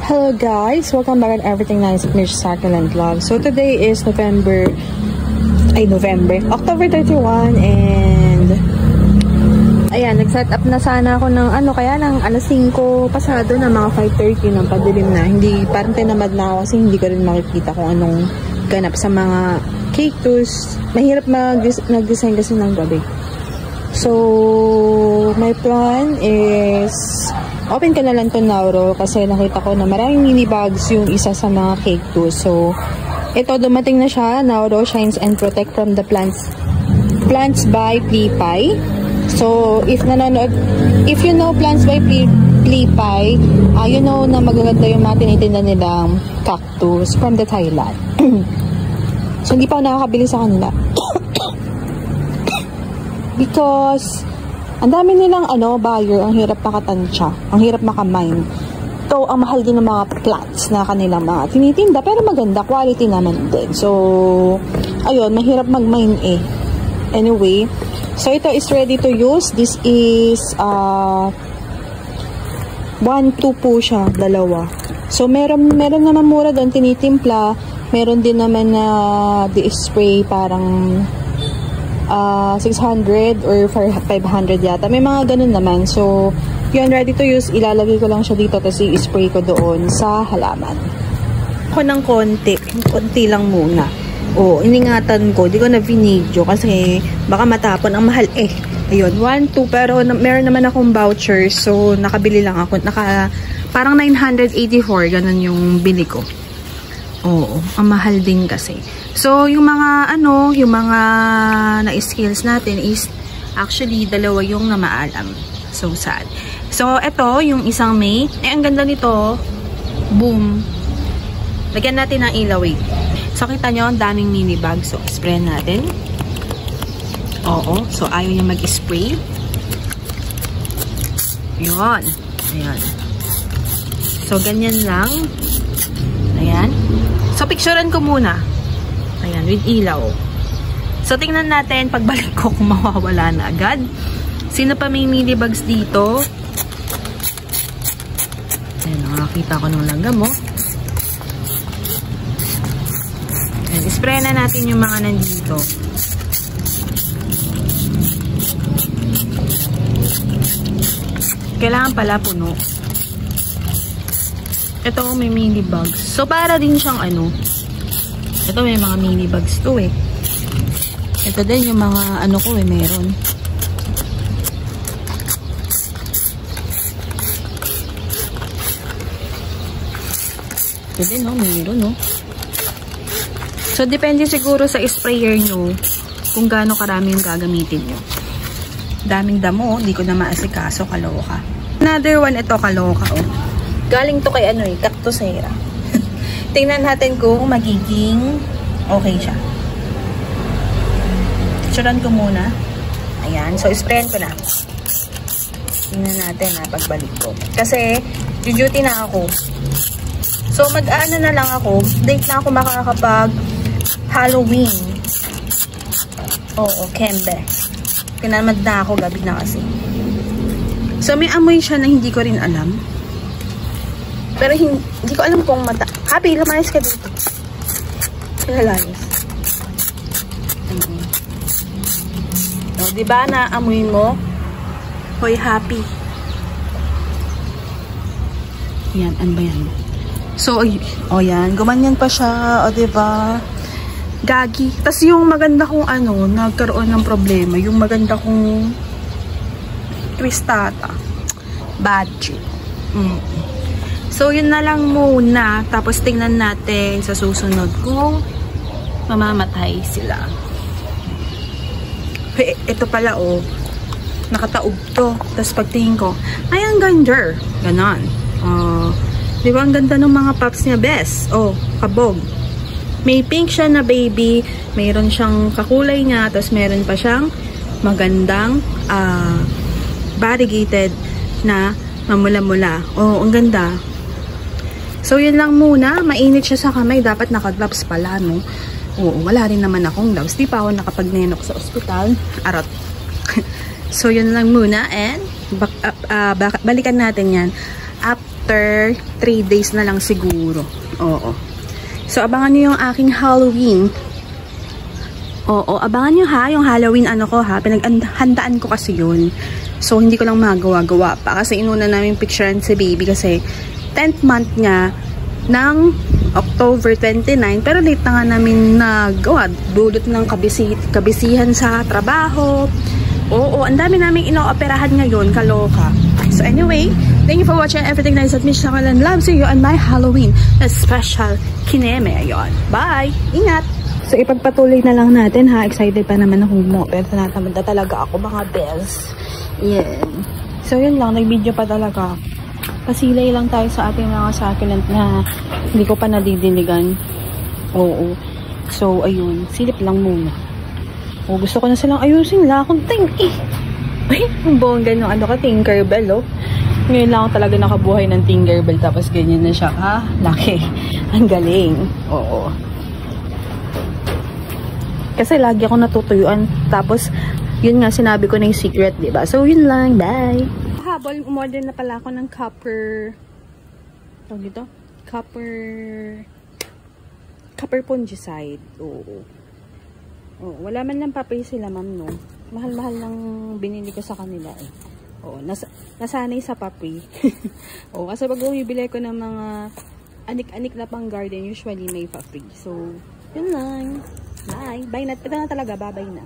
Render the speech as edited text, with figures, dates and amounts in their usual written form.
Hello guys, welcome back at Everything Nice with Mitch Succulent Vlog. So today is October 31 and ayan, nag-set up na sana ako ng ng alas 5 pasado na, mga 5:30 ng padilim na. Hindi, parang tinamad na ako kasi hindi ko rin makikita kung anong ganap sa mga cactus. Mahirap mag-design kasi ng gabi. So, my plan is open ko na lang to Nauro kasi nakita ko na maraming mini bags yung isa sa mga cactus. So, ito dumating na siya, Nauro Shines and Protect from the Plants by Plipai. So, if you know Plants by Plipai, you know na magaganda yung mga tinitinda nilang cactus from the Thailand. So, hindi pa ako nakakabili sa kanila. Because ang dami nilang buyer, ang hirap makatansya, ang hirap makamine. So, ang mahal din ng mga plants na kanilang mga tinitinda, pero maganda, quality naman din. So, ayun, mahirap mag-mine eh. Anyway, so ito is ready to use. This is 1-2 po siya, dalawa. So, meron naman mura doon, tinitimpla. Meron din naman na di-spray parang 600 or 500 yata. May mga ganun naman. So, yun, ready to use. Ilalagay ko lang siya dito tapos i-spray ko doon sa halaman. Ako ng konti lang muna. Iningatan ko. Di ko na vinidyo kasi baka matapon. Ang mahal eh. Ayun, 1-2. Pero meron naman akong voucher. So, nakabili lang ako. Parang 984. Ganun yung bili ko. Oo, ang mahal din kasi. So, yung mga na-skills natin is actually dalawa yung na maalam. So, sad. So, ito, yung isang mate. Ang ganda nito. Boom. Lagyan natin ng ilaw eh. So, kita nyo, ang daming mini bag. So, spray natin. Oo. So, ayaw niya mag-spray. Yun. Ayan. So, ganyan lang. Ayan. So, picturean ko muna. Ayan, with ilaw. So, tingnan natin pagbalik ko kung mawawala na agad. Sino pa may mini bags dito? Ayan, nakakita ko ng langgam, oh. Ayan, ispray na natin yung mga nandito. Kailangan pala puno. Ito, may mini bags. So, para din siyang ito, may mga mini bags to eh. Ito din yung mga ko meron. Ito din, meron, So, depende siguro sa sprayer nyo kung gaano karami yung gagamitin nyo. Daming damo, hindi ko na maasikaso, kaloka. Another one, ito, kaloka, Galing to kay Cactusera. Tingnan natin kung magiging okay siya. Picturean ko muna. Ayan. So, sprayan ko na. Tingnan natin pagbalik ko. Kasi, duty na ako. So, mag-aano na lang ako. Date na ako makakapag Halloween. Oo, Kembe. Tinamad na ako. Gabi na kasi. So, may amoy siya na hindi ko rin alam. Pero hindi ko alam kung Happy, lumayas ka dito. Lalayas. So, diba naamoy mo? Hoy, Happy. Yan, ano ba yan? So, yan. Gumanyan pa siya. O, diba? Gagi. Tapos yung maganda kong nagkaroon ng problema. Yung maganda kong twistata. Budget. So, yun na lang muna. Tapos, tingnan natin sa susunod kung mamamatay sila. Ito pala, nakataob to. Tapos, pagtingin ko, ay, ang ganda. Ganon. Di ba, ang ganda ng mga pups niya, best. Kabog. May pink siya na baby. Mayroon siyang kakulay niya. Tapos, meron pa siyang magandang variegated na mamula-mula. Ang ganda. So, yun lang muna. Mainit siya sa kamay. Dapat naka-gloves pala, no? Wala rin naman akong gloves. Di pa ako nakapag-nenok sa ospital. Arot. So, yun lang muna. And, balikan natin yan after 3 days na lang siguro. Oo. So, abangan nyo yung aking Halloween. Oo, abangan nyo ha, yung Halloween ano ko ha. Pinaghandaan ko kasi yun. So, hindi ko lang magawa-gawa pa. Kasi inuna namin picturean si baby kasi 10th month niya ng October 29. Pero late na nga namin nagawa. Dulot ng kabisihan sa trabaho. Oo, ang dami namin inooperahan ngayon. Kaloka. So anyway, thank you for watching everything na is at Miss Sharon Love. See you on my Halloween special kineme. Ayun. Bye! Ingat! So ipagpatuloy na lang natin ha. Excited pa naman akong pero tinatamad na talaga ako mga bells. Yan. So yun lang. Nag-video pa talaga. Pasilay lang tayo sa ating mga succulent na hindi ko pa nadidiligan. Oo. So ayun. Silip lang muna. O gusto ko na silang ayusin. Lakong ting eh. Ay, ang bongga nung ano ka, Tinkerbell, oh. Ngayon lang ako talaga nakabuhay ng Tinkerbell, tapos ganyan na siya. Ah, laki. Ang galing. Oo. Kasi lagi ako natutuyuan. Tapos, yun nga, sinabi ko na yung secret, diba? So, yun lang. Bye! Habol, umorder na pala ako ng copper... Tawag dito? Copper fungicide. Oo. Oh, wala man lang papay sila, ma'am, no? Mahal-mahal lang binili ko sa kanila, eh. Oo, nasanay sa papi. Oo, kasi pag bumibili ko ng mga anik-anik na pang garden, usually may papi. So, yun lang. Bye. Bye na. Ito na talaga. Bye-bye na.